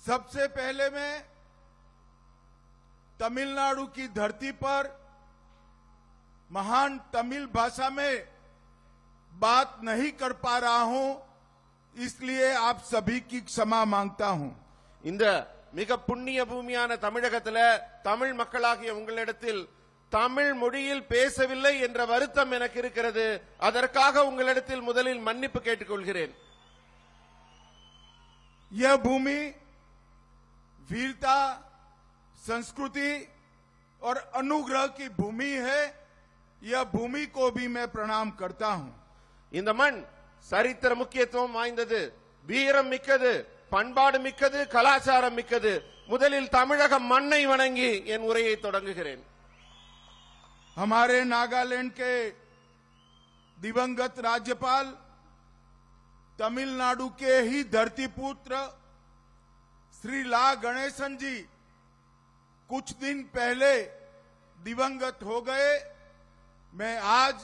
सबसे पहले मैं तमिलनाडु की धरती पर महान तमिल भाषा में बात नहीं कर पा रहा हूं, इसलिए आप सभी की क्षमा मांगता हूं। இந்த மிக புண்ணிய பூமியான தமிழகத்துல தமிழ் மக்களாகிய உங்களிடத்தில் தமிழ் மொழியில் பேசவில்லை என்ற வருத்தம் எனக்கு இருக்கிறது. அதற்காக உங்களிடத்தில் முதலில் மன்னிப்பு கேட்டுக்கொள்கிறேன். यह भूमि वीरता, संस्कृति और अनुग्रह की भूमि है। यह भूमि को भी मैं प्रणाम करता हूं। இந்த மண் சரித்திர முக்கியத்துவம் வாய்ந்தது, வீரம் மிக்கது, பண்பாடு மிக்கது, கலாச்சாரம் மிக்கது. முதலில் தமிழக மண்ணை வணங்கி என் உரையை தொடங்குகிறேன். हमारे नागालैंड के दिवंगत राज्यपाल, तमिलनाडु के ही धरतीपुत्र श्री ला गणेशन जी कुछ दिन पहले दिवंगत हो गए। मैं आज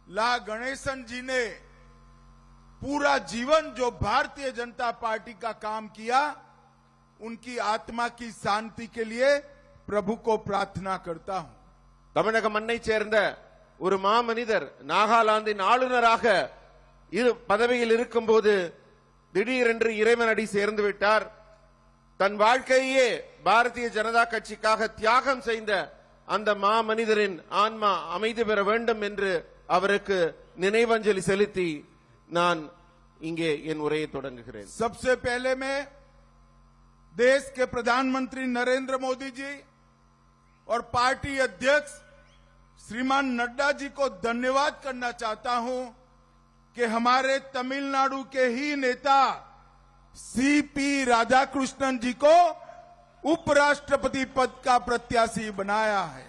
ला गणेशन जी ने पूरा जीवन जो भारतीय जनता पार्टी का काम किया, उनकी आत्मा की शांति के लिए प्रभु को प्रार्थना करता हूं। தமிழக மண்ணை சேர்ந்த ஒரு மாமனிதர் நாகாலாந்தின் ஆளுநராக பதவியில் இருக்கும்போது திடீரென்று இறைவனடி சேர்ந்து விட்டார். தன் வாழ்க்கையே பாரதிய ஜனதா கட்சிக்காக தியாகம் செய்த அந்த மாமனிதரின் ஆன்மா அமைதி பெற வேண்டும் என்று அவருக்கு நினைவஞ்சலி செலுத்தி நான் இங்கே என் உரையை தொடங்குகிறேன். सबसे पहले मैं देश के प्रधानमंत्री नरेंद्र मोदी जी और पार्टी अध्यक्ष श्रीमान नड्डा जी को धन्यवाद करना चाहता हूं कि हमारे तमिलनाडु के ही नेता सीपी राधाकृष्णन जी को उपराष्ट्रपति पद का प्रत्याशी बनाया है।